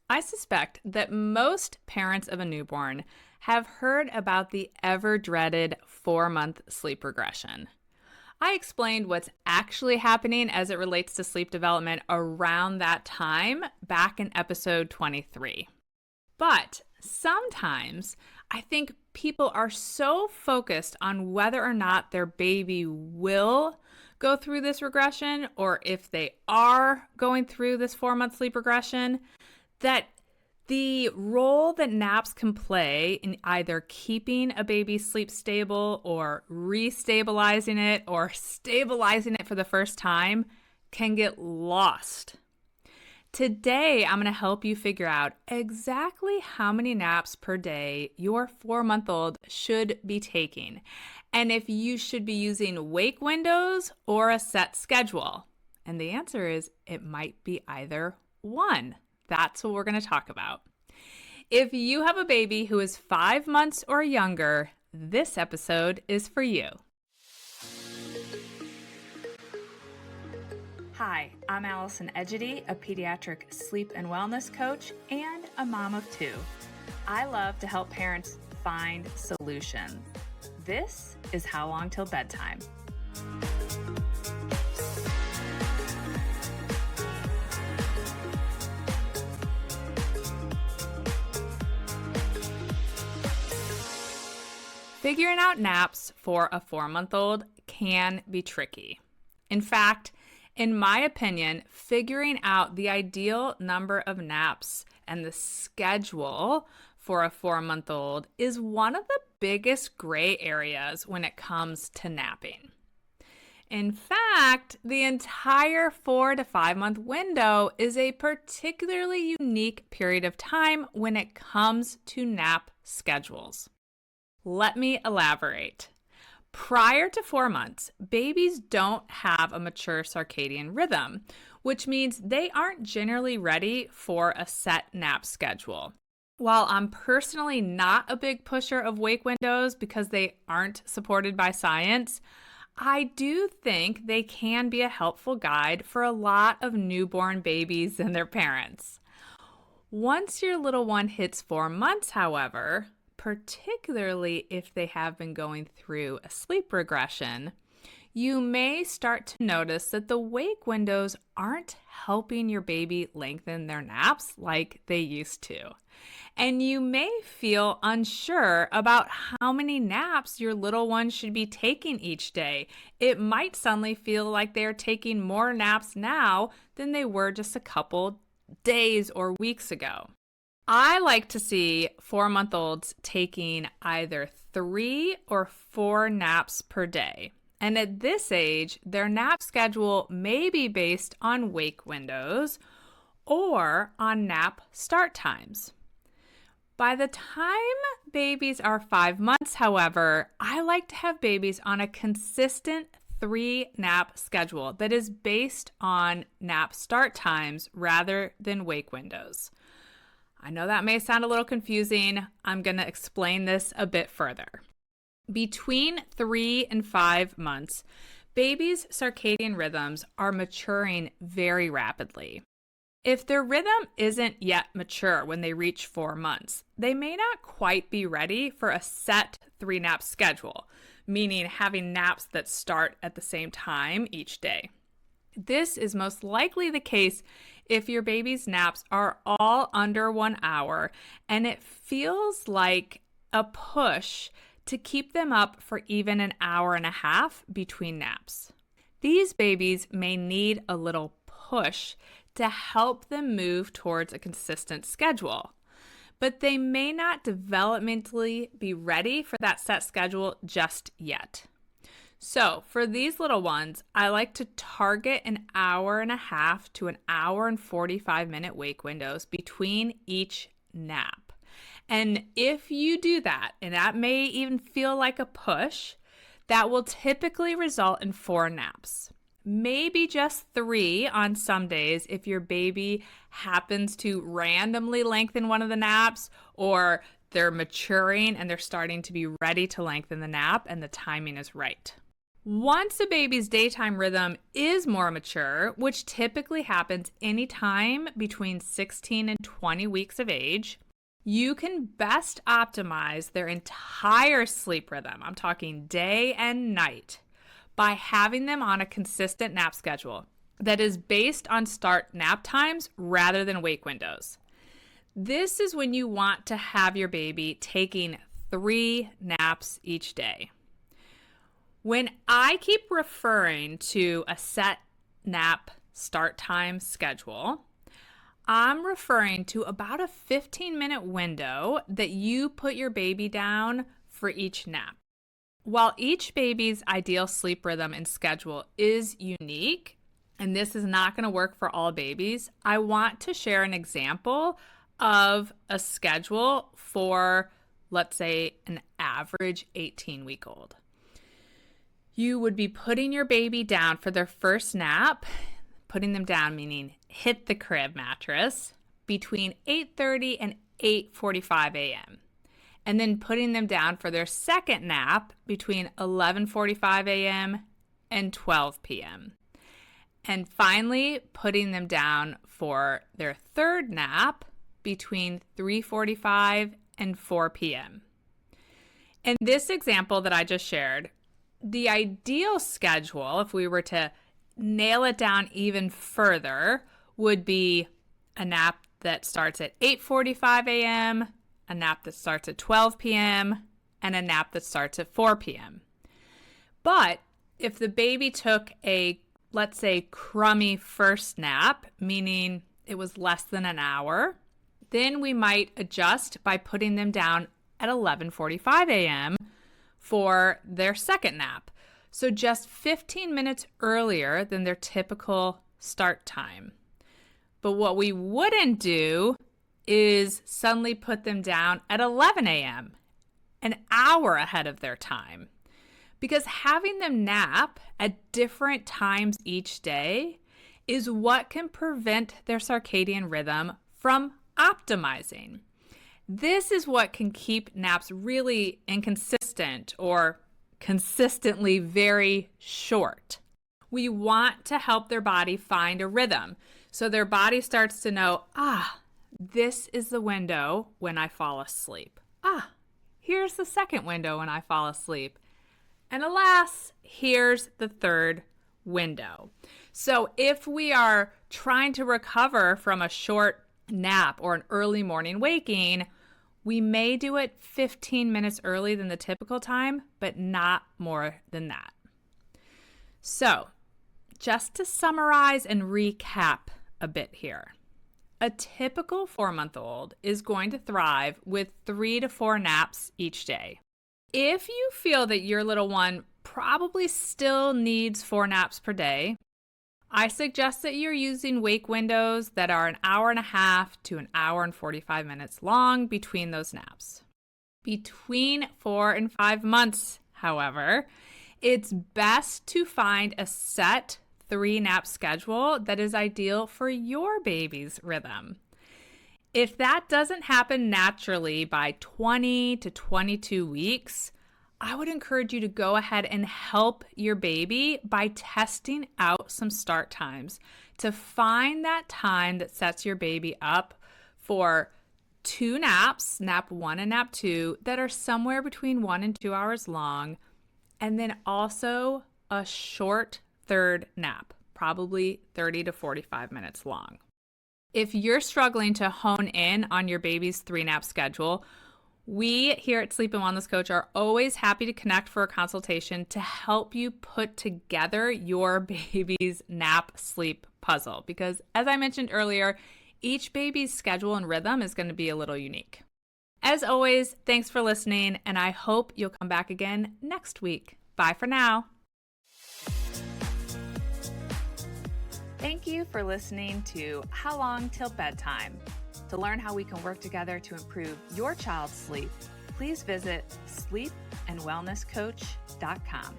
I suspect that most parents of a newborn have heard about the ever-dreaded 4-month sleep regression. I explained what's actually happening as it relates to sleep development around that time back in episode 23. But sometimes I think people are so focused on whether or not their baby will go through this regression or if they are going through this 4-month sleep regression that the role that naps can play in either keeping a baby's sleep stable or restabilizing it or stabilizing it for the first time can get lost. Today, I'm going to help you figure out exactly how many naps per day your 4-month-old should be taking, and if you should be using wake windows or a set schedule. And the answer is it might be either one. That's what we're going to talk about. If you have a baby who is 5 months or younger, this episode is for you. Hi, I'm Allison Egidi, a pediatric sleep and wellness coach and a mom of 2. I love to help parents find solutions. This is How Long Till Bedtime. Figuring out naps for a 4-month-old can be tricky. In fact, in my opinion, figuring out the ideal number of naps and the schedule for a 4-month-old is one of the biggest gray areas when it comes to napping. In fact, the entire 4 to 5 month window is a particularly unique period of time when it comes to nap schedules. Let me elaborate. Prior to 4 months, babies don't have a mature circadian rhythm, which means they aren't generally ready for a set nap schedule. While I'm personally not a big pusher of wake windows because they aren't supported by science, I do think they can be a helpful guide for a lot of newborn babies and their parents. Once your little one hits 4 months, however, particularly if they have been going through a sleep regression, you may start to notice that the wake windows aren't helping your baby lengthen their naps like they used to. And you may feel unsure about how many naps your little one should be taking each day. It might suddenly feel like they're taking more naps now than they were just a couple days or weeks ago. I like to see 4-month-olds taking either 3 or 4 naps per day. And at this age, their nap schedule may be based on wake windows or on nap start times. By the time babies are 5 months, however, I like to have babies on a consistent 3-nap schedule that is based on nap start times rather than wake windows. I know that may sound a little confusing. I'm going to explain this a bit further. Between 3 and 5 months, babies' circadian rhythms are maturing very rapidly. If their rhythm isn't yet mature when they reach 4 months, they may not quite be ready for a set 3-nap schedule, meaning having naps that start at the same time each day. This is most likely the case if your baby's naps are all under 1 hour and it feels like a push to keep them up for even an hour and a half between naps. These babies may need a little push to help them move towards a consistent schedule, but they may not developmentally be ready for that set schedule just yet. So for these little ones, I like to target an hour and a half to an hour and 45-minute wake windows between each nap. And if you do that, and that may even feel like a push, that will typically result in 4 naps. Maybe just 3 on some days if your baby happens to randomly lengthen one of the naps, or they're maturing and they're starting to be ready to lengthen the nap and the timing is right. Once a baby's daytime rhythm is more mature, which typically happens anytime between 16 and 20 weeks of age, you can best optimize their entire sleep rhythm, I'm talking day and night, by having them on a consistent nap schedule that is based on start nap times rather than wake windows. This is when you want to have your baby taking 3 naps each day. When I keep referring to a set nap start time schedule, I'm referring to about a 15-minute window that you put your baby down for each nap. While each baby's ideal sleep rhythm and schedule is unique, and this is not going to work for all babies, I want to share an example of a schedule for, let's say, an average 18-week-old. You would be putting your baby down for their first nap, putting them down meaning hit the crib mattress, between 8:30 and 8:45 a.m. And then putting them down for their second nap between 11:45 a.m. and 12 p.m. And finally, putting them down for their third nap between 3:45 and 4 p.m. In this example that I just shared, the ideal schedule, if we were to nail it down even further, would be a nap that starts at 8:45 a.m., a nap that starts at 12 p.m., and a nap that starts at 4 p.m. But if the baby took a, let's say, crummy first nap, meaning it was less than an hour, then we might adjust by putting them down at 11:45 a.m. for their second nap. So just 15 minutes earlier than their typical start time. But what we wouldn't do is suddenly put them down at 11 a.m., an hour ahead of their time. Because having them nap at different times each day is what can prevent their circadian rhythm from optimizing. This is what can keep naps really inconsistent or consistently very short. We want to help their body find a rhythm so their body starts to know, this is the window when I fall asleep. Here's the second window when I fall asleep. And alas, here's the third window. So if we are trying to recover from a short nap or an early morning waking, we may do it 15 minutes early than the typical time, but not more than that. So, just to summarize and recap a bit here. A typical 4-month-old is going to thrive with 3 to 4 naps each day. If you feel that your little one probably still needs 4 naps per day, I suggest that you're using wake windows that are an hour and a half to an hour and 45 minutes long between those naps. Between 4 and 5 months, however, it's best to find a set 3-nap schedule that is ideal for your baby's rhythm. If that doesn't happen naturally by 20 to 22 weeks, I would encourage you to go ahead and help your baby by testing out some start times to find that time that sets your baby up for 2 naps, nap 1 and nap 2, that are somewhere between 1 and 2 hours long, and then also a short third nap, probably 30 to 45 minutes long. If you're struggling to hone in on your baby's 3-nap schedule, we here at Sleep and Wellness Coach are always happy to connect for a consultation to help you put together your baby's nap sleep puzzle. Because as I mentioned earlier, each baby's schedule and rhythm is going to be a little unique. As always, thanks for listening, and I hope you'll come back again next week. Bye for now. Thank you for listening to How Long Till Bedtime. To learn how we can work together to improve your child's sleep, please visit sleepandwellnesscoach.com.